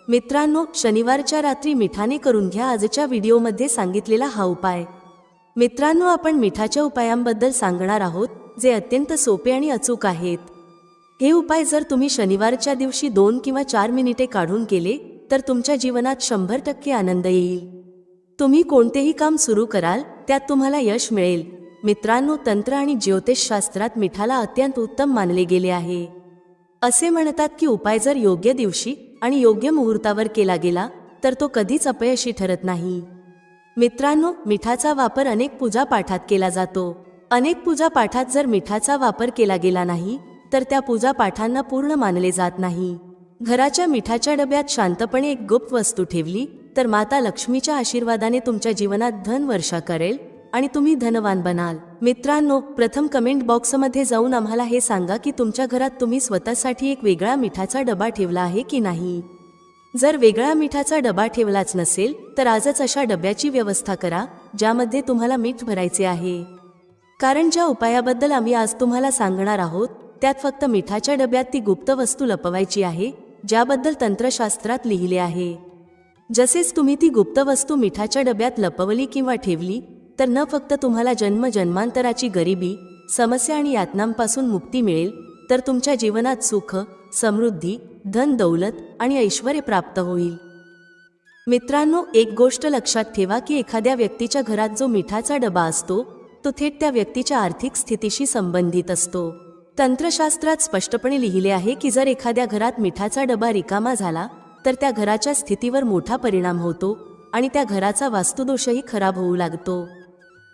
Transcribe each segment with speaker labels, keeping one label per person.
Speaker 1: मित्रांनो, शनिवारच्या रात्री मिठाने करून घ्या आजच्या व्हिडिओमध्ये सांगितलेला हा उपाय। मित्रांनो, आपण मिठाच्या उपायांबद्दल सांगणार आहोत जे अत्यंत सोपे आणि अचूक आहेत। हे उपाय जर तुम्ही शनिवारच्या दिवशी 2 किंवा 4 मिनिटे काढून केले तर तुमच्या जीवनात 100% आनंद येईल। तुम्ही कोणतेही काम सुरू कराल त्यात तुम्हाला यश मिळेल। मित्रांनो, तंत्र आणि ज्योतिषशास्त्रात मिठाला अत्यंत उत्तम मानले गेले आहे। असे म्हणतात की उपाय जर योग्य दिवशी आणि योग्य मुहूर्तावर केला गेला तर तो कधीच अपयशी ठरत नाही। मित्रांनो, मिठाचा वापर अनेक पूजा पाठात केला जातो। अनेक पूजा पाठात जर मिठाचा वापर केला गेला नाही तर त्या पूजा पाठांना पूर्ण मानले जात नाही। घराच्या मिठाच्या डब्यात शांतपणे एक गुप्त वस्तू ठेवली तर माता लक्ष्मीच्या आशीर्वादाने तुमच्या जीवनात धन वर्षा करेल आणि तुम्ही धनवान बनाल। मित्रांनो, प्रथम कमेंट बॉक्समध्ये जाऊन आम्हाला हे सांगा की तुमच्या घरात तुम्ही स्वतःसाठी एक वेगळा मिठाचा डबा ठेवला आहे की नाही। जर वेगळा मिठाचा डबा ठेवलाच नसेल तर आजच अशा डब्याची व्यवस्था करा ज्यामध्ये तुम्हाला मीठ भरायचे आहे। कारण ज्या उपायाबद्दल आम्ही आज तुम्हाला सांगणार आहोत त्यात फक्त मिठाच्या डब्यात ती गुप्त वस्तू लपवायची आहे ज्याबद्दल तंत्रशास्त्रात लिहिले आहे। जसेच तुम्ही ती गुप्त वस्तू मिठाच्या डब्यात लपवली किंवा ठेवली तर न फक्त तुम्हाला जन्मजन्मांतराची गरिबी, समस्या आणि यातनांपासून मुक्ती मिळेल तर तुमच्या जीवनात सुख, समृद्धी, धन दौलत आणि ऐश्वर्य प्राप्त होईल। मित्रांनो, एक गोष्ट लक्षात ठेवा की एखाद्या व्यक्तीच्या घरात जो मिठाचा डबा असतो तो थेट त्या व्यक्तीच्या आर्थिक स्थितीशी संबंधित असतो। तंत्रशास्त्रात स्पष्टपणे लिहिले आहे की जर एखाद्या घरात मिठाचा डबा रिकामा झाला तर त्या घराच्या स्थितीवर मोठा परिणाम होतो आणि त्या घराचा वास्तुदोषही खराब होऊ लागतो।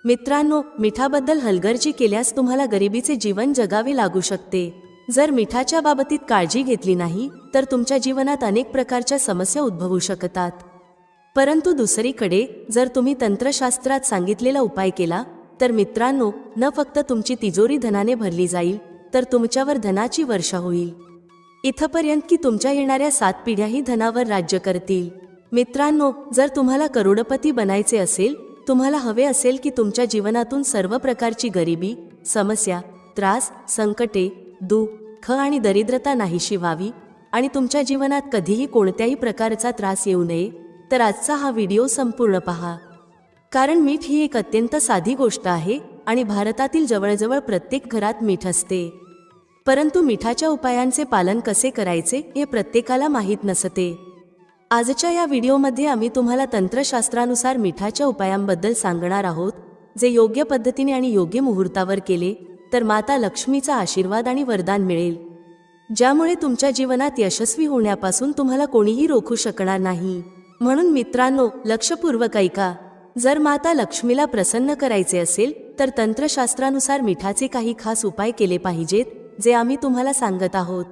Speaker 1: मित्रांनो, मिठाबद्दल हलगर्जी केल्यास तुम्हाला गरिबीचे जीवन जगावे लागू शकते। जर मिठाच्या बाबतीत काळजी घेतली नाही तर तुमच्या जीवनात अनेक प्रकारच्या समस्या उद्भवू शकतात। परंतु दुसरीकडे जर तुम्ही तंत्रशास्त्रात सांगितलेला उपाय केला तर मित्रांनो, न फक्त तुमची तिजोरी धनाने भरली जाईल तर तुमच्यावर धनाची वर्षा होईल। इथपर्यंत की तुमच्या येणाऱ्या 7 पिढ्याही धनावर राज्य करतील। मित्रांनो, जर तुम्हाला करोडपती बनायचे असेल, तुम्हाला हवे असेल की तुमच्या जीवनातून सर्व प्रकारची गरिबी, समस्या, त्रास, संकटे, दुःख आणि दरिद्रता नाहीशी व्हावी आणि तुमच्या जीवनात कधीही कोणत्याही प्रकारचा त्रास येऊ नये तर आजचा हा व्हिडिओ संपूर्ण पहा। कारण मीठ ही एक अत्यंत साधी गोष्ट आहे आणि भारतातील जवळजवळ प्रत्येक घरात मीठ असते। परंतु मिठाच्या उपायांचे पालन कसे करायचे हे प्रत्येकाला माहीत नसते। आजच्या या व्हिडिओमध्ये आम्ही तुम्हाला तंत्रशास्त्रानुसार मिठाच्या उपायांबद्दल सांगणार आहोत जे योग्य पद्धतीने आणि योग्य मुहूर्तावर केले तर माता लक्ष्मीचा आशीर्वाद आणि वरदान मिळेल, ज्यामुळे तुमच्या जीवनात यशस्वी होण्यापासून तुम्हाला कोणीही रोखू शकणार नाही। म्हणून मित्रांनो, लक्षपूर्वक ऐका। जर माता लक्ष्मीला प्रसन्न करायचे असेल तर तंत्रशास्त्रानुसार मिठाचे काही खास उपाय केले पाहिजेत जे आम्ही तुम्हाला सांगत आहोत।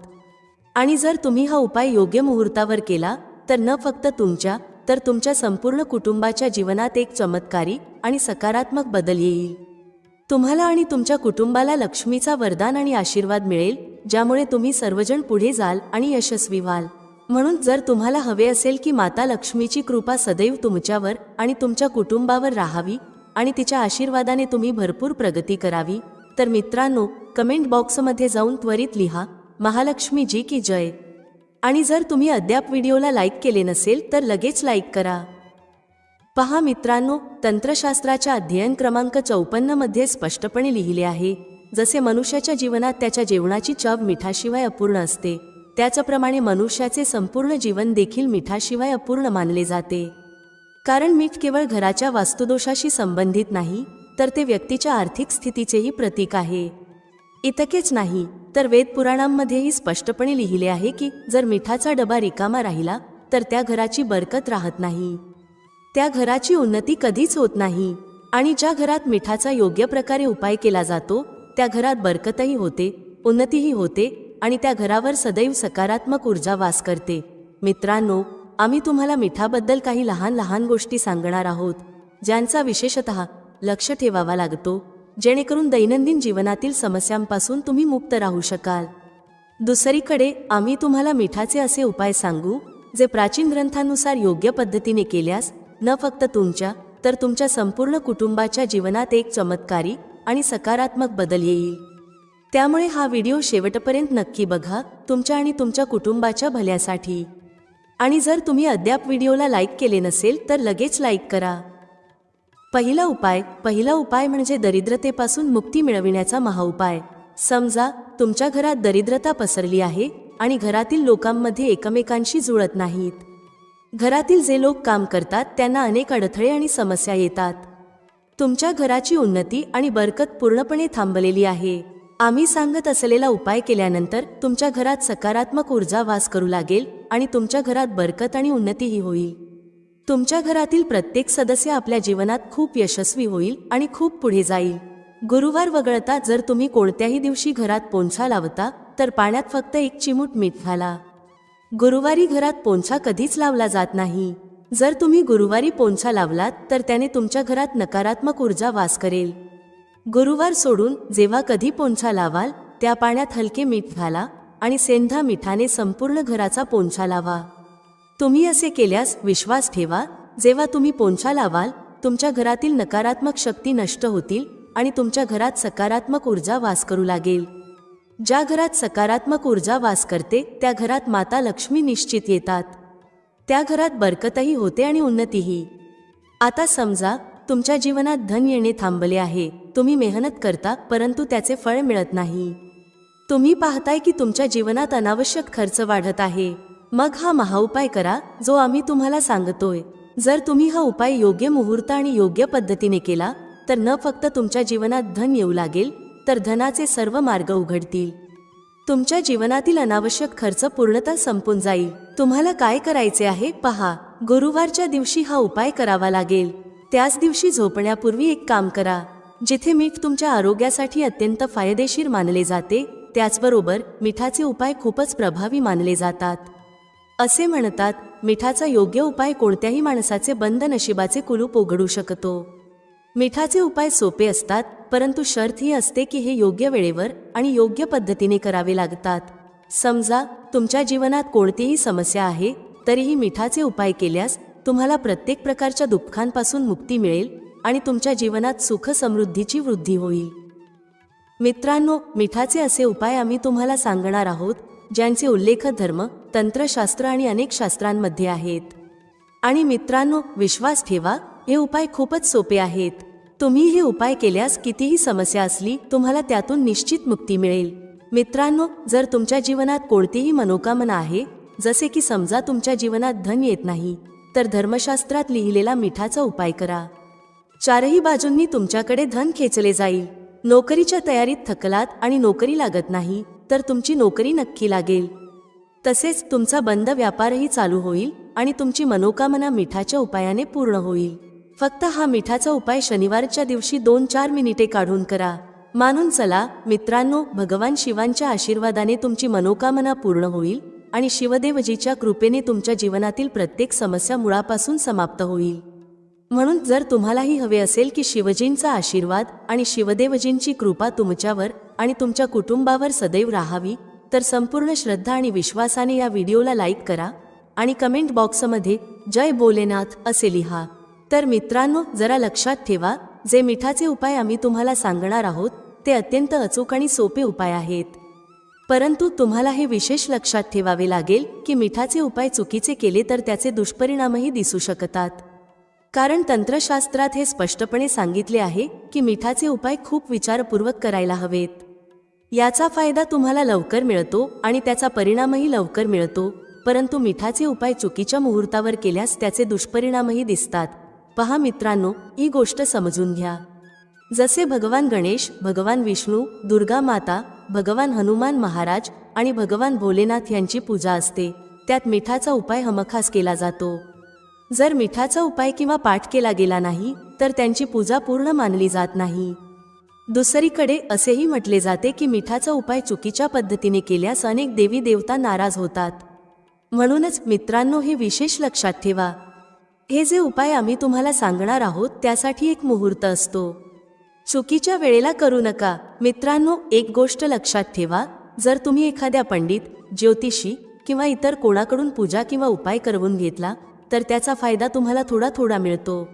Speaker 1: आणि जर तुम्ही हा उपाय योग्य मुहूर्तावर केला तर न फक्त तुमच्या तर तुमच्या संपूर्ण कुटुंबाच्या जीवनात एक चमत्कारी आणि सकारात्मक बदल येईल। तुम्हाला आणि तुमच्या कुटुंबाला लक्ष्मीचा वरदान आणि आशीर्वाद मिळेल ज्यामुळे तुम्ही सर्वजण पुढे जाल आणि यशस्वी व्हाल। म्हणून जर तुम्हाला हवे असेल की माता लक्ष्मीची कृपा सदैव तुमच्यावर आणि तुमच्या कुटुंबावर राहावी आणि तिच्या आशीर्वादाने तुम्ही भरपूर प्रगती करावी तर मित्रांनो, कमेंट बॉक्समध्ये जाऊन त्वरित लिहा, महालक्ष्मी जी की जय। आणि जर तुम्ही अद्याप व्हिडिओला लाईक केले नसेल तर लगेच लाईक करा। पहा मित्रांनो, तंत्रशास्त्राच्या अध्ययन क्रमांक 54 मध्ये स्पष्टपणे लिहिले आहे, जसे मनुष्याच्या जीवनात त्याच्या जेवणाची चव मिठाशिवाय अपूर्ण असते त्याचप्रमाणे मनुष्याचे संपूर्ण जीवन देखील मिठाशिवाय अपूर्ण मानले जाते। कारण मीठ केवळ घराच्या वास्तुदोषाशी संबंधित नाही तर ते व्यक्तीच्या आर्थिक स्थितीचेही प्रतीक आहे। इतकेच नाही तर वेद पुराणांमध्येही स्पष्टपणे लिहिले आहे की जर मिठाचा डबा रिकामा राहिला तर त्या घराची बरकत राहत नाही, त्या घराची उन्नती कधीच होत नाही। आणि ज्या घरात मिठाचा योग्य प्रकारे उपाय केला जातो त्या घरात बरकतही होते, उन्नतीही होते आणि त्या घरावर सदैव सकारात्मक ऊर्जा वास करते। मित्रांनो, आम्ही तुम्हाला मिठाबद्दल काही लहान लहान गोष्टी सांगणार आहोत ज्यांचा विशेषतः लक्ष ठेवावा लागतो जेणेकरून दैनंदिन जीवनातील समस्यांपासून तुम्ही मुक्त राहू शकाल। दुसरीकडे आम्ही तुम्हाला मिठाचे असे उपाय सांगू जे प्राचीन ग्रंथांनुसार योग्य पद्धतीने केल्यास न फक्त तुमच्या तर तुमच्या संपूर्ण कुटुंबाच्या जीवनात एक चमत्कारी आणि सकारात्मक बदल येईल। त्यामुळे हा व्हिडिओ शेवटपर्यंत नक्की बघा, तुमच्या आणि तुमच्या कुटुंबाच्या भल्यासाठी। आणि जर तुम्ही अद्याप व्हिडिओला लाईक केले नसेल तर लगेच लाईक करा. पहिला उपाय म्हणजे दरिद्रतेपासून मुक्ती मिळविण्याचा महाउपाय. समजा तुमच्या घरात दरिद्रता पसरली आहे आणि घरातील लोकांमध्ये एकमेकांशी जुळत नाहीत. घरातील जे लोक काम करतात त्यांना अनेक अडथळे आणि समस्या येतात. तुमच्या घराची उन्नती आणि बरकत पूर्णपणे थांबलेली आहे. आम्ही सांगत असलेला उपाय केल्यानंतर तुमच्या घरात सकारात्मक ऊर्जा वास करू लागेल आणि तुमच्या घरात बरकत आणि उन्नतीही होईल. तुमच्या घरातील प्रत्येक सदस्य आपल्या जीवनात खूप यशस्वी होईल आणि खूप पुढे जाईल. गुरुवार वगळता जर तुम्ही कोणत्याही दिवशी घरात पोंछा लावता तर पाण्यात फक्त 1 चिमूट मीठ घाला. गुरुवारी घरात पोंछा कधीच लावला जात नाही. जर तुम्ही गुरुवारी पोंछा लावलात तर त्याने तुमच्या घरात नकारात्मक ऊर्जा वास करेल. गुरुवार सोडून जेव्हा कधी पोंछा लावाल त्या पाण्यात हलके मीठ घाला आणि सेंधा मिठाने संपूर्ण घराचा पोंछा लावा. तुम्ही असे केल्यास विश्वास ठेवा, जेव्हा तुम्ही पोंछा लावाल तुमच्या घरातील नकारात्मक शक्ती नष्ट होतील आणि तुमच्या घरात सकारात्मक ऊर्जा वास करू लागेल. ज्या घरात सकारात्मक ऊर्जा वास करते त्या घरात माता लक्ष्मी निश्चित येतात. त्या घरात बरकतही होते आणि उन्नतीही. आता समजा तुमच्या जीवनात धन येणे थांबले आहे. तुम्ही मेहनत करता परंतु त्याचे फळ मिळत नाही. तुम्ही पाहताय की तुमच्या जीवनात अनावश्यक खर्च वाढत आहे. मग हा महाउपाय करा जो आम्ही तुम्हाला सांगतोय. जर तुम्ही हा उपाय योग्य मुहूर्त आणि योग्य पद्धतीने केला तर न फक्त तुमच्या जीवनात धन येऊ लागेल तर धनाचे सर्व मार्ग उघडतील. तुमच्या जीवनातील अनावश्यक खर्च पूर्णतः संपून जाईल. तुम्हाला काय करायचे आहे पहा. गुरुवारच्या दिवशी हा उपाय करावा लागेल. त्याच दिवशी झोपण्यापूर्वी एक काम करा. जिथे मीठ तुमच्या आरोग्यासाठी अत्यंत फायदेशीर मानले जाते त्याचबरोबर मिठाचे उपाय खूपच प्रभावी मानले जातात. असे म्हणतात, मिठाचा योग्य उपाय कोणत्याही माणसाचे बंद नशिबाचे कुलूप उघडू शकतो. मिठाचे उपाय सोपे असतात परंतु शर्त ही असते की हे योग्य वेळेवर आणि योग्य पद्धतीने करावे लागतात. समजा तुमच्या जीवनात कोणतीही समस्या आहे तरीही मिठाचे उपाय केल्यास तुम्हाला प्रत्येक प्रकारच्या दुःखांपासून मुक्ती मिळेल आणि तुमच्या जीवनात सुख समृद्धीची वृद्धी होईल. मित्रांनो, मिठाचे असे उपाय आम्ही तुम्हाला सांगणार आहोत ज्यांचे उल्लेख धर्म, तंत्रशास्त्र आणि अनेक शास्त्रांमध्ये आहेत. आणि मित्रांनो, विश्वास ठेवा, हे उपाय खूपच सोपे आहेत. तुम्ही हे उपाय केल्यास कितीही समस्या असली तुम्हाला त्यातून निश्चित मुक्ती मिळेल. मित्रांनो, जर तुमच्या जीवनात कोणतीही मनोकामना आहे, जसे की समजा तुमच्या जीवनात धन येत नाही, तर धर्मशास्त्रात लिहिलेला मिठाचा उपाय करा. चारही बाजूंनी तुमच्याकडे धन खेचले जाईल. नोकरीच्या तयारीत थकलात आणि नोकरी लागत नाही तर तुमची नोकरी नक्की लागेल. तसेच तुमचा बंद व्यापारही चालू होईल आणि तुमची मनोकामना मिठाच्या उपायाने पूर्ण होईल. फक्त हा मिठाचा उपाय शनिवारच्या दिवशी 2-4 मिनिटे काढून करा. मानून चला मित्रांनो, भगवान शिवांच्या आशीर्वादाने तुमची मनोकामना पूर्ण होईल आणि शिवदेवजीच्या कृपेने तुमच्या जीवनातील प्रत्येक समस्या मुळापासून समाप्त होईल. म्हणून जर तुम्हालाही हवे असेल की शिवजींचा आशीर्वाद आणि शिवदेवजींची कृपा तुमच्यावर आणि तुमच्या कुटुंबावर सदैव राहावी, तर संपूर्ण श्रद्धा आणि विश्वासाने या व्हिडिओला लाईक करा आणि कमेंट बॉक्समध्ये जय भोलेनाथ असे लिहा. तर मित्रांनो, जरा लक्षात ठेवा, जे मिठाचे उपाय आम्ही तुम्हाला सांगणार आहोत ते अत्यंत अचूक आणि सोपे उपाय आहेत. परंतु तुम्हाला हे विशेष लक्षात ठेवावे लागेल की मिठाचे उपाय चुकीचे केले तर त्याचे दुष्परिणामही दिसू शकतात. कारण तंत्रशास्त्रात हे स्पष्टपणे सांगितले आहे की मिठाचे उपाय खूप विचारपूर्वक करायला हवेत. याचा फायदा तुम्हाला लवकर मिळतो आणि त्याचा परिणामही लवकर मिळतो, परंतु मिठाचे उपाय चुकीच्या मुहूर्तावर केल्यास त्याचे दुष्परिणामही दिसतात. पहा मित्रांनो, ही गोष्ट समजून घ्या. जसे भगवान गणेश, भगवान विष्णू, दुर्गा माता, भगवान हनुमान महाराज आणि भगवान भोलेनाथ यांची पूजा असते, त्यात मिठाचा उपाय हमखास केला जातो. जर मिठाचा उपाय किंवा पाठ केला गेला नाही तर त्यांची पूजा पूर्ण मानली जात नाही. दुसरीकडे असेही म्हटले जाते की मिठाचा उपाय चुकीच्या पद्धतीने केल्यास अनेक देवी देवता नाराज होतात. म्हणूनच मित्रांनो, हे विशेष लक्षात ठेवा. हे जे उपाय आम्ही तुम्हाला सांगणार आहोत त्यासाठी एक मुहूर्त असतो. चुकीच्या वेळेला करू नका. मित्रांनो, एक गोष्ट लक्षात ठेवा, जर तुम्ही एखाद्या पंडित, ज्योतिषी किंवा इतर कोणाकडून पूजा किंवा उपाय करवून घेतला तर त्याचा फायदा तुम्हाला थोडा थोडा मिळतो.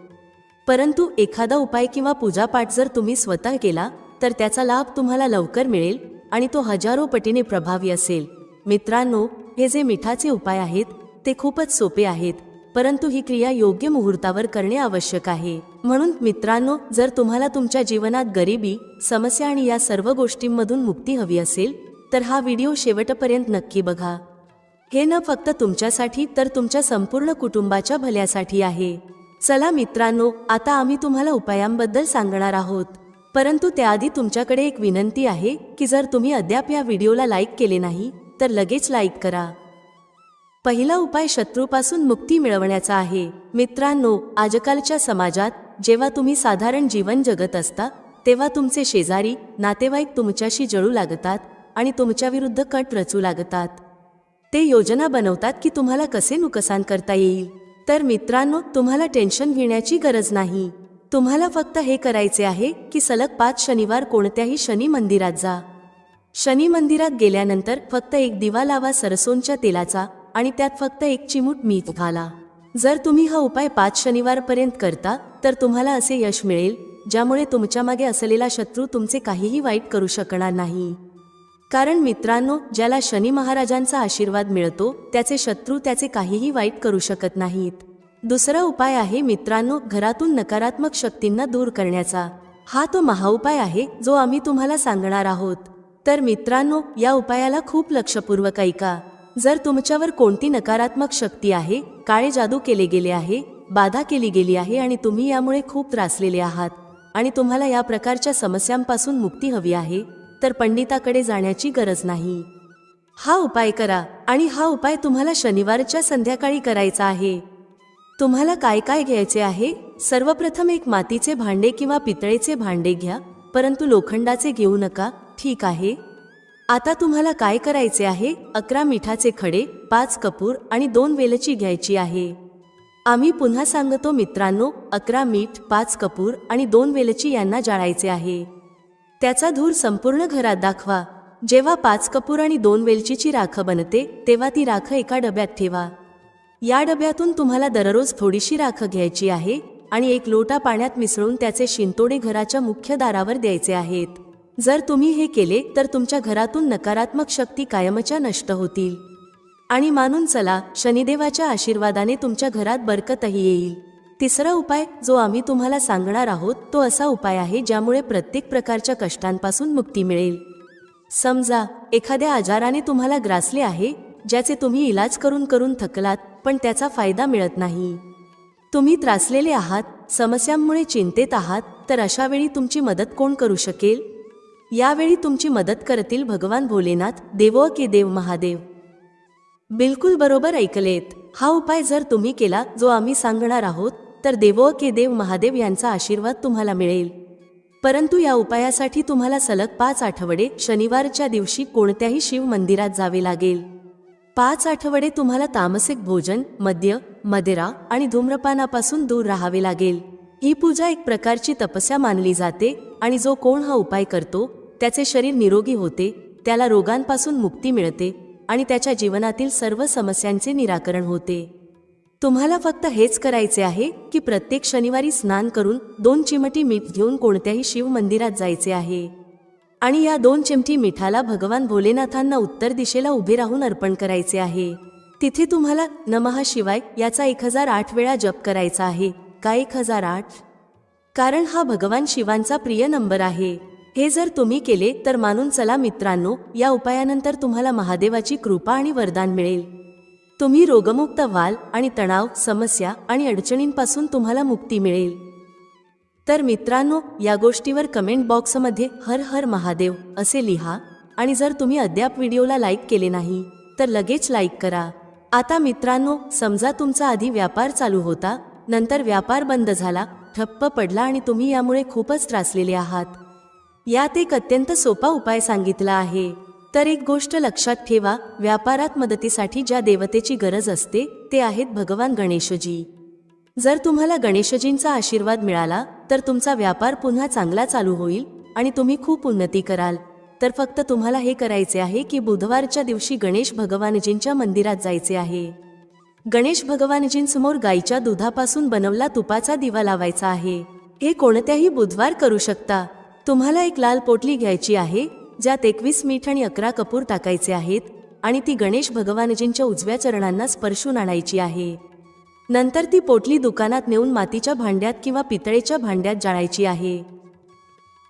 Speaker 1: परंतु एखादा उपाय किंवा पूजापाठ जर तुम्ही स्वतः केला तर त्याचा लाभ तुम्हाला लवकर मिळेल आणि तो हजारो पटीने प्रभावी असेल. मित्रांनो, हे जे मिठाचे उपाय आहेत ते खूपच सोपे आहेत, परंतु ही क्रिया योग्य मुहूर्तावर करणे आवश्यक आहे. म्हणून मित्रांनो, जर तुम्हाला तुमच्या जीवनात गरिबी, समस्या आणि या सर्व गोष्टींमधून मुक्ती हवी असेल तर हा व्हिडिओ शेवटपर्यंत नक्की बघा. हे न फक्त तुमच्यासाठी तर तुमच्या संपूर्ण कुटुंबाच्या भल्यासाठी आहे. चला मित्रांनो, आता आम्ही तुम्हाला उपायांबद्दल सांगणार आहोत. परंतु त्याआधी तुमच्याकडे एक विनंती आहे की जर तुम्ही अद्याप या व्हिडिओला लाईक केले नाही तर लगेच लाईक करा. पहिला उपाय शत्रूपासून मुक्ती मिळवण्याचा आहे. मित्रांनो, आजकालच्या समाजात जेव्हा तुम्ही साधारण जीवन जगत असता तेव्हा तुमचे शेजारी, नातेवाईक तुमच्याशी जळू लागतात आणि तुमच्याविरुद्ध कट रचू लागतात. ते योजना बनवतात की तुम्हाला कसे नुकसान करता येईल. तर मित्रांनो, तुम्हाला टेन्शन घेण्याची गरज नाही. तुम्हाला फक्त हे करायचे आहे की सलग 5 शनिवार कोणत्याही शनी मंदिरात जा. शनी मंदिरात गेल्यानंतर फक्त एक दिवा लावा सरसोंच्या तेलाचा आणि त्यात फक्त 1 चिमूट मीठ घाला. जर तुम्ही हा उपाय 5 शनिवारपर्यंत करता तर तुम्हाला असे यश मिळेल ज्यामुळे तुमच्या मागे असलेला शत्रू तुमचे काहीही वाईट करू शकणार नाही. कारण मित्रांनो, ज्याला शनी महाराजांचा आशीर्वाद मिळतो त्याचे शत्रू त्याचे काहीही वाईट करू शकत नाहीत. दुसरा उपाय आहे मित्रांनो, घरातून नकारात्मक शक्तींना दूर करण्याचा. हा तो महाउपाय आहे जो आम्ही तुम्हाला सांगणार आहोत. तर मित्रांनो, या उपायाला खूप लक्षपूर्वक ऐका. जर तुमच्यावर कोणती नकारात्मक शक्ती आहे, काळे जादू केले गेले आहे, बाधा केली गेली आहे आणि तुम्ही यामुळे खूप त्रासलेले आहात आणि तुम्हाला या प्रकारच्या समस्यांपासून मुक्ती हवी आहे तर पंडिताकडे जाण्याची गरज नाही. हा उपाय करा आणि हा उपाय तुम्हाला शनिवारच्या संध्याकाळी करायचा आहे. तुम्हाला काय काय घ्यायचे आहे? सर्वप्रथम एक मातीचे भांडे किंवा पितळेचे भांडे घ्या, परंतु लोखंडाचे घेऊ नका, ठीक आहे? आता तुम्हाला काय करायचे आहे? 11 मिठाचे खडे, 5 कपूर आणि 2 वेलची घ्यायची आहे. आम्ही पुन्हा सांगतो मित्रांनो, 11 मीठ, 5 कपूर आणि 2 वेलची यांना जाळायचे आहे. त्याचा धूर संपूर्ण घरात दाखवा. जेव्हा 5 कपूर आणि 2 वेलचीची राख बनते तेव्हा ती राख एका डब्यात ठेवा. या डब्यातून तुम्हाला दररोज थोडीशी राख घ्यायची आहे आणि 1 लोटा पाण्यात मिसळून त्याचे शिंतोडे घराच्या मुख्य दारावर द्यायचे आहेत. जर तुम्ही हे केले तर तुमच्या घरातून नकारात्मक शक्ती कायमच्या नष्ट होतील. आणि मानून चला, शनिदेवाच्या आशीर्वादाने तुमच्या घरात बरकतही येईल. तिसरा उपाय जो आम्ही तुम्हाला सांगणार आहोत तो असा उपाय आहे ज्यामुळे प्रत्येक प्रकारच्या कष्टांपासून मुक्ती मिळेल. समजा एखाद्या आजाराने तुम्हाला ग्रासले आहे, ज्याचे तुम्ही इलाज करून करून थकलात पण त्याचा फायदा मिळत नाही. तुम्ही त्रासलेले आहात, समस्यांमुळे चिंतेत आहात, तर अशा वेळी तुमची मदत कोण करू शकेल? यावेळी तुमची मदत करतील भगवान भोलेनाथ, देवो के देव महादेव. बिलकुल बरोबर ऐकलेत. हा उपाय जर तुम्ही केला जो आम्ही सांगणार आहोत तर देवो के देव महादेव यांचा आशीर्वाद तुम्हाला मिळेल. परंतु या उपायासाठी तुम्हाला सलग 5 आठवडे शनिवारच्या दिवशी कोणत्याही शिव मंदिरात जावे लागेल. 5 आठवडे तुम्हाला तामसिक भोजन, मद्य, मदिरा आणि धूम्रपानापासून दूर राहावे लागेल. ही पूजा एक प्रकारची तपस्या मानली जाते आणि जो कोण हा उपाय करतो त्याचे शरीर निरोगी होते, त्याला रोगांपासून मुक्ती मिळते आणि त्याच्या जीवनातील सर्व समस्यांचे निराकरण होते. तुम्हाला फक्त हेच करायचे आहे की प्रत्येक शनिवारी स्नान करून 2 चिमटी मीठ घेऊन कोणत्याही शिव मंदिरात जायचे आहे आणि या 2 चिमटी मिठाला भगवान भोलेनाथांना उत्तर दिशेला उभे राहून अर्पण करायचे आहे. तिथे तुम्हाला नमः शिवाय याचा 1008 वेळा जप करायचा आहे. का 1008? कारण हा भगवान शिवांचा प्रिय नंबर आहे. हे जर तुम्ही केले तर मानून चला मित्रांनो, या उपायानंतर तुम्हाला महादेवाची कृपा आणि वरदान मिळेल. तुम्ही रोगमुक्त व्हाल आणि तणाव, समस्या आणि अडचणींपासून तुम्हाला मुक्ती मिळेल. तर मित्रांनो, या गोष्टीवर कमेंट बॉक्समध्ये हर हर महादेव असे लिहा आणि जर तुम्ही अद्याप व्हिडिओला लाईक केले नाही तर लगेच लाईक करा. आता मित्रांनो, समजा तुमचा आधी व्यापार चालू होता, नंतर व्यापार बंद झाला, ठप्प पडला आणि तुम्ही यामुळे खूपच त्रासलेले आहात. यात एक अत्यंत सोपा उपाय सांगितला आहे. तर एक गोष्ट लक्षात ठेवा, व्यापारात मदतीसाठी ज्या देवतेची गरज असते ते आहेत भगवान गणेशजी. जर तुम्हाला गणेशजींचा आशीर्वाद मिळाला तर तुमचा व्यापार पुन्हा चांगला चालू होईल आणि तुम्ही खूप उन्नती कराल. तर फक्त तुम्हाला हे करायचे आहे की बुधवारच्या दिवशी गणेश भगवानजींच्या मंदिरात जायचे आहे. गणेश भगवानजींसमोर गाईच्या दुधापासून बनवला तुपाचा दिवा लावायचा आहे. हे कोणत्याही बुधवार करू शकता. तुम्हाला एक लाल पोटली घ्यायची आहे ज्यात 21 मीठ आणि 11 कपूर टाकायचे आहेत आणि ती गणेश भगवानजींच्या उजव्या चरणांना स्पर्शून आणायची आहे. नंतर ती पोटली दुकानात नेऊन मातीच्या भांड्यात किंवा पितळेच्या भांड्यात जाळायची आहे.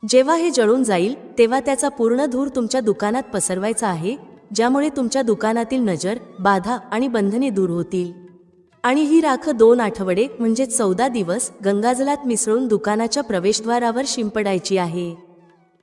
Speaker 1: जेव्हा हे जळून जाईल तेव्हा त्याचा पूर्ण धूर तुमच्या दुकानात पसरवायचा आहे, ज्यामुळे तुमच्या दुकानातील नजर, बाधा आणि बंधने दूर होतील. आणि ही राख 2 आठवडे म्हणजे 14 दिवस गंगाजलात मिसळून दुकानाच्या प्रवेशद्वारावर शिंपडायची आहे.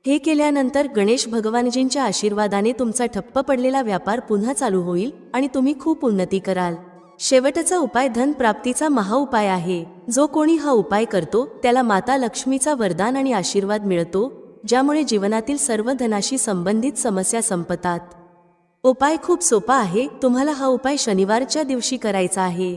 Speaker 1: हे केल्यानंतर गणेश भगवानजींच्या आशीर्वादाने तुमचा ठप्प पडलेला व्यापार पुन्हा चालू होईल आणि तुम्ही खूप उन्नती कराल. शेवटचा उपाय धन प्राप्तीचा महाउपाय आहे. जो कोणी हा उपाय करतो त्याला माता लक्ष्मीचा वरदान आणि आशीर्वाद मिळतो, ज्यामुळे जीवनातील सर्व धनाशी संबंधित समस्या संपतात. उपाय खूप सोपा आहे. तुम्हाला हा उपाय शनिवारच्या दिवशी करायचा आहे.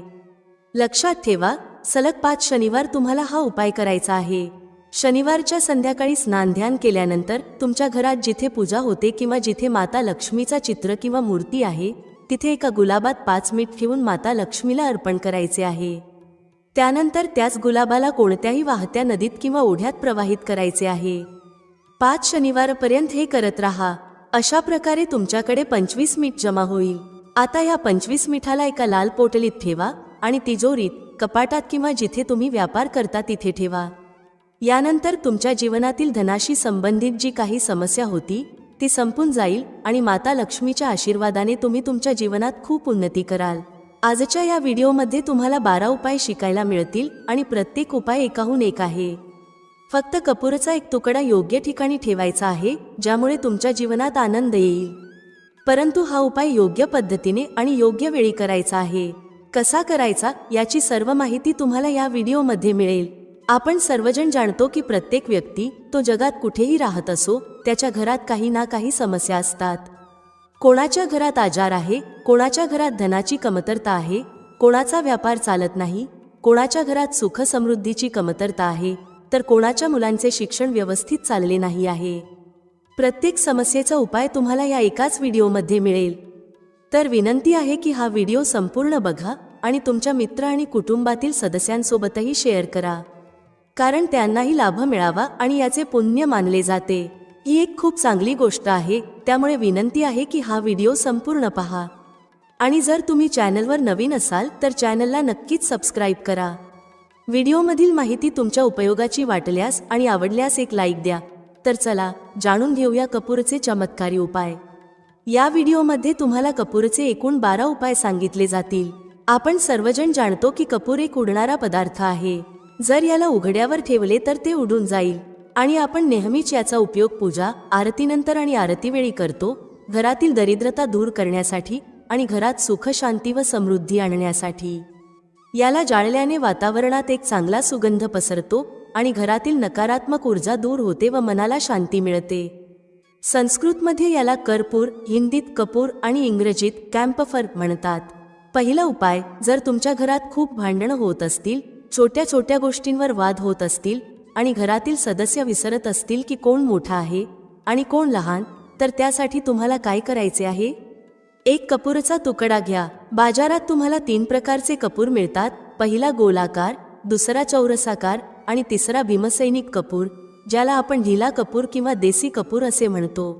Speaker 1: लक्षात ठेवा, सलग 5 शनिवार तुम्हाला हा उपाय करायचा आहे. शनिवारच्या संध्याकाळी स्नान ध्यान केल्यानंतर तुमच्या घरात जिथे पूजा होते किंवा जिथे माता लक्ष्मीचा चित्र किंवा मूर्ती आहे तिथे एका गुलाबात 5 मीठ ठेवून माता लक्ष्मीला अर्पण करायचे आहे. त्यानंतर त्याच गुलाबाला कोणत्याही वाहत्या नदीत किंवा ओढ्यात प्रवाहित करायचे आहे. 5 शनिवारपर्यंत हे करत राहा. अशा प्रकारे तुमच्याकडे 25 मीठ जमा होईल. आता या 25 मिठाला एका लाल पोटलीत ठेवा आणि तिजोरीत, कपाटात किंवा जिथे तुम्ही व्यापार करता तिथे ठेवा. यानंतर तुमच्या जीवनातील धनाशी संबंधित जी काही समस्या होती ती संपून जाईल आणि माता लक्ष्मीच्या आशीर्वादाने तुम्ही तुमच्या जीवनात खूप उन्नती कराल. आजच्या या व्हिडिओमध्ये तुम्हाला 12 उपाय शिकायला मिळतील आणि प्रत्येक उपाय एकाहून एक आहे. फक्त कपूरचा एक तुकडा योग्य ठिकाणी ठेवायचा आहे, ज्यामुळे तुमच्या जीवनात आनंद येईल. परंतु हा उपाय योग्य पद्धतीने आणि योग्य वेळी करायचा आहे. कसा करायचा याची सर्व माहिती तुम्हाला या व्हिडिओमध्ये मिळेल. आपण सर्वजण जाणतो की प्रत्येक व्यक्ती, तो जगात कुठेही राहत असो, त्याच्या घरात काही ना काही समस्या असतात. कोणाच्या घरात आजार आहे, कोणाच्या घरात धनाची कमतरता आहे, कोणाचा व्यापार चालत नाही, कोणाच्या घरात सुख समृद्धीची कमतरता आहे, तर कोणाच्या मुलांचे शिक्षण व्यवस्थित चालले नाही आहे. प्रत्येक समस्येचा उपाय तुम्हाला या एकाच व्हिडिओमध्ये मिळेल. तर विनंती आहे की हा व्हिडिओ संपूर्ण बघा आणि तुमच्या मित्र आणि कुटुंबातील सदस्यांसोबतही शेअर करा, कारण त्यांनाही लाभ मिळावा आणि याचे पुण्य मानले जाते. ही एक खूप चांगली गोष्ट आहे, त्यामुळे विनंती आहे की हा व्हिडिओ संपूर्ण पहा. आणि जर तुम्ही चॅनलवर नवीन असाल तर चॅनलला नक्कीच सबस्क्राईब करा. व्हिडिओमधील माहिती तुमच्या उपयोगाची वाटल्यास आणि आवडल्यास एक लाईक द्या. तर चला जाणून घेऊया कपूरचे चमत्कारी उपाय. या व्हिडिओमध्ये तुम्हाला कपूरचे एकूण 12 उपाय सांगितले जातील. आपण सर्वजण जाणतो की कपूर एक उडणारा पदार्थ आहे. जर याला उघड्यावर ठेवले तर ते उडून जाईल आणि आपण नेहमीच याचा उपयोग पूजा, आरतीनंतर आणि आरतीवेळी करतो, घरातील दरिद्रता दूर करण्यासाठी आणि घरात सुख, शांती व समृद्धी आणण्यासाठी. याला जाळल्याने वातावरणात एक चांगला सुगंध पसरतो आणि घरातील नकारात्मक ऊर्जा दूर होते व मनाला शांती मिळते. संस्कृतमध्ये याला कर्पूर, हिंदीत कपूर आणि इंग्रजीत कॅम्फर म्हणतात. पहिला उपाय, जर तुमच्या घरात खूप भांडणं होत असतील, छोट्या छोट्या गोष्टींवर वाद होत असतील आणि घरातील सदस्य विसरत असतील की कोण मोठा आहे आणि कोण लहान, तर त्यासाठी तुम्हाला काय करायचे आहे? एक कपूरचा तुकडा घ्या. बाजारात तुम्हाला 3 प्रकारचे कपूर मिळतात. पहिला गोलाकार, दुसरा चौरसाकार आणि तिसरा भीमसैनिक कपूर, ज्याला आपण ढिला कपूर किंवा देसी कपूर असे म्हणतो.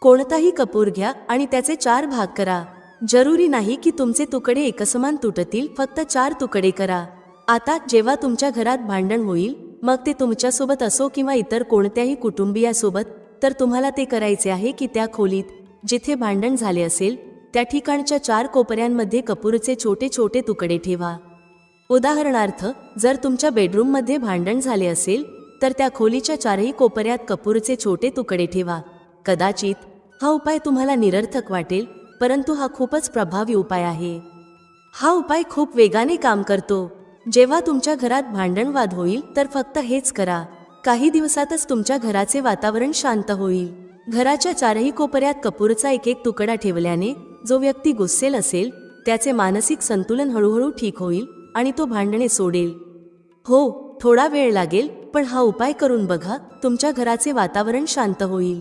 Speaker 1: कोणताही कपूर घ्या आणि त्याचे 4 भाग करा. जरुरी नाही की तुमचे तुकडे एकसमान तुटतील, फक्त 4 तुकडे करा. आता जेव्हा तुमच्या घरात भांडण होईल, मग ते तुमच्यासोबत असो किंवा इतर कोणत्याही कुटुंबियासोबत, तर तुम्हाला ते करायचे आहे की त्या खोलीत जिथे भांडण झाले असेल त्या ठिकाणच्या 4 कोपऱ्यांमध्ये कपूरचे छोटे छोटे तुकडे ठेवा. उदाहरणार्थ, जर तुमच्या बेडरूममध्ये भांडण झाले असेल तर त्या खोलीच्या 4ही कोपऱ्यात कपूरचे छोटे तुकडे ठेवा. कदाचित हा उपाय तुम्हाला निरर्थक वाटेल, परंतु हा खूपच प्रभावी उपाय आहे. हा उपाय खूप वेगाने काम करतो. जेव्हा तुमच्या घरात भांडणवाद होईल तर फक्त हेच करा. काही दिवसातच तुमच्या घराचे वातावरण शांत होईल. घराच्या 4ही कोपऱ्यात कपूरचा एक एक तुकडा ठेवल्याने जो व्यक्ती गुस्सेल असेल त्याचे मानसिक संतुलन हळूहळू ठीक होईल आणि तो भांडणे सोडेल. हो, थोडा वेळ लागेल, पण हा उपाय करून बघा, तुमच्या घराचे वातावरण शांत होईल.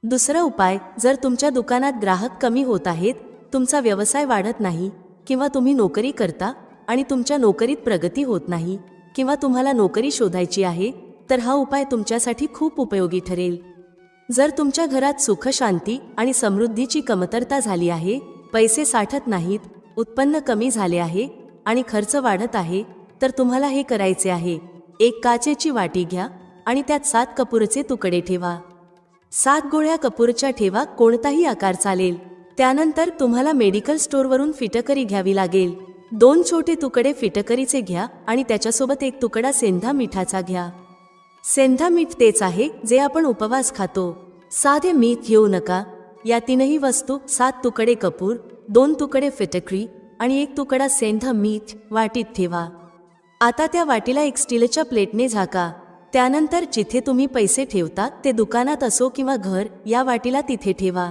Speaker 1: दुसरा उपाय, जर तुमच्या दुकानात ग्राहक कमी होत आहेत, तुमचा व्यवसाय वाढत नाही किंवा तुम्ही नोकरी करता आणि तुमच्या नोकरीत प्रगती होत नाही किंवा तुम्हाला नोकरी शोधायची आहे, तर हा उपाय तुमच्यासाठी खूप उपयोगी ठरेल. जर तुमच्या घरात सुख, शांती आणि समृद्धीची कमतरता झाली आहे, पैसे साठत नाहीत, उत्पन्न कमी झाले आहे आणि खर्च वाढत आहे, तर तुम्हाला हे करायचे आहे. एक काचेची वाटी घ्या आणि त्यात 7 कपूरचे तुकडे ठेवा. 7 गोळ्या कपूरच्या ठेवा, कोणताही आकार चालेल. त्यानंतर तुम्हाला मेडिकल स्टोअरवरून फिटकरी घ्यावी लागेल. 2 छोटे तुकडे फिटकरीचे घ्या आणि त्याच्यासोबत 1 तुकडा सेंधा मिठाचा घ्या. सेंधा मीठ तेच आहे जे आपण उपवास खातो. साधे मीठ घेऊ नका. या 3ही वस्तू 7 तुकडे कपूर, 2 तुकडे फिटकरी आणि 1 तुकडा सेंधा मीठ वाटीत ठेवा. आता त्या वाटीला एक स्टीलच्या प्लेटने झाका. त्यानंतर जिथे तुम्ही पैसे ठेवता ते दुकानात असो किंवा घर, या वाटीला तिथे ठेवा.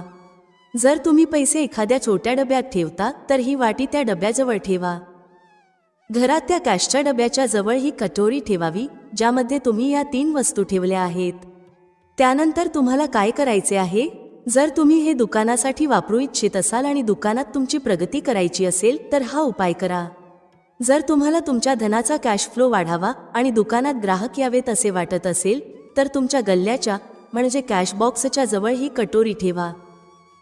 Speaker 1: जर तुम्ही पैसे एखाद्या छोट्या डब्यात ठेवता तर ही वाटी त्या डब्याजवळ ठेवा. घरात त्या कॅशच्या डब्याच्या जवळ ही कटोरी ठेवावी ज्यामध्ये तुम्ही या 3 वस्तू ठेवल्या आहेत. त्यानंतर तुम्हाला काय करायचे आहे? जर तुम्ही हे दुकानासाठी वापरू इच्छित असाल आणि दुकानात तुमची प्रगती करायची असेल तर हा उपाय करा. जर तुम्हाला तुमच्या धनाचा कॅश फ्लो वाढावा आणि दुकानात ग्राहक यावेत असे वाटत असेल तर तुमच्या गल्ल्याच्या म्हणजे कॅश बॉक्सच्या जवळ ही कटोरी ठेवा.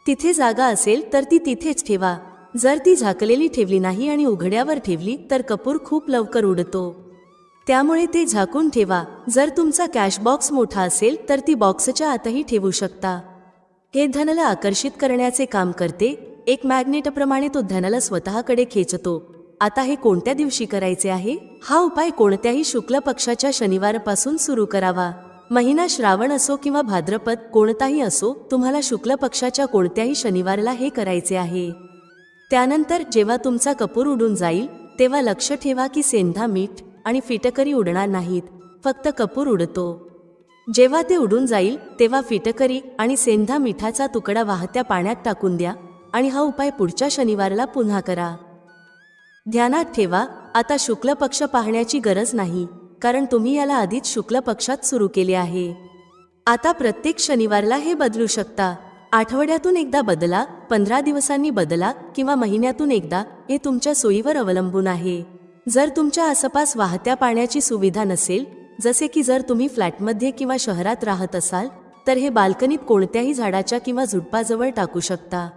Speaker 1: तिथे जागा असेल तर ती तिथेच ठेवा. जर ती झाकलेली ठेवली नाही आणि उघड्यावर ठेवली तर कपूर खूप लवकर उडतो. त्यामुळे ते झाकून ठेवा. जर तुमचा कॅश बॉक्स मोठा असेल तर ती बॉक्सच्या आतही ठेवू शकता. हे धनाला आकर्षित करण्याचे काम करते. एक मॅग्नेटप्रमाणे तो धनाला स्वतःकडे खेचतो. आता हे कोणत्या दिवशी करायचे आहे? हा उपाय कोणत्याही शुक्ल पक्षाच्या शनिवारपासून सुरू करावा. महिना श्रावण असो किंवा भाद्रपद, कोणताही असो, तुम्हाला शुक्ल पक्षाच्या कोणत्याही शनिवारला हे करायचे आहे. त्यानंतर जेव्हा तुमचा कपूर उडून जाईल तेव्हा लक्ष ठेवा की सेंधा मीठ आणि फिटकरी उडणार नाहीत, फक्त कपूर उडतो. जेव्हा ते उडून जाईल तेव्हा फिटकरी आणि सेंधा मिठाचा तुकडा वाहत्या पाण्यात टाकून द्या आणि हा उपाय पुढच्या शनिवारला पुन्हा करा. ध्यानात ठेवा, आता शुक्ल पक्ष पाहण्याची गरज नाही, कारण तुम्ही याला आधीच शुक्ल पक्षात सुरू केले आहे. आता प्रत्येक शनिवारला हे बदलू शकता. आठवड्यातून एकदा बदला, 15 दिवसांनी बदला किंवा महिन्यातून एकदा, हे तुमच्या सोयीवर अवलंबून आहे. जर तुमच्या आसपास वाहत्या पाण्याची सुविधा नसेल, जसे की जर तुम्ही फ्लॅटमध्ये किंवा शहरात राहत असाल, तर हे बाल्कनीत कोणत्याही झाडाच्या किंवा झुडपाजवळ टाकू शकता.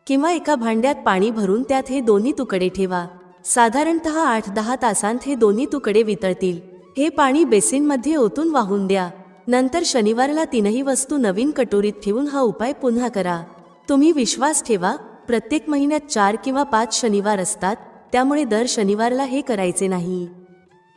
Speaker 1: किंवा एका भांड्यात पाणी भरून त्यात हे दोन्ही तुकडे ठेवा. साधारणतः 8-10 तासांत हे दोन्ही तुकडे वितळतील. हे पाणी बेसिनमध्ये ओतून वाहून द्या. नंतर शनिवारला 3ही वस्तू नवीन कटोरीत ठेवून हा उपाय पुन्हा करा. तुम्ही विश्वास ठेवा, प्रत्येक महिन्यात 4 किंवा 5 शनिवार असतात, त्यामुळे दर शनिवारला हे करायचे नाही.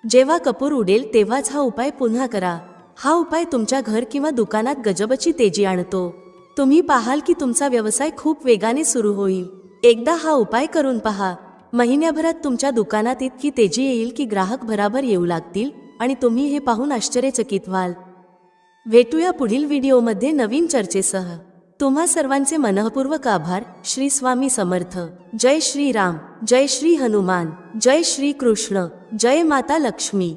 Speaker 1: जेव्हा कपूर उडेल तेव्हाच हा उपाय पुन्हा करा. हा उपाय तुमच्या घर किंवा दुकानात गजबची तेजी आणतो. तुम्ही पाहाल की तुमचा व्यवसाय खूप वेगाने सुरू होईल. एकदा हा उपाय करून पहा. महिन्याभरात तुमच्या दुकानात इतकी तेजी येईल की ग्राहक भराभर येऊ लागतील आणि तुम्ही हे पाहून आश्चर्यचकित व्हाल. भेटूया पुढील व्हिडिओमध्ये नवीन चर्चेसह. तुम्हा सर्वांचे मनःपूर्वक आभार. श्री स्वामी समर्थ. जय श्री राम, जय श्री हनुमान, जय श्री कृष्ण, जय माता लक्ष्मी.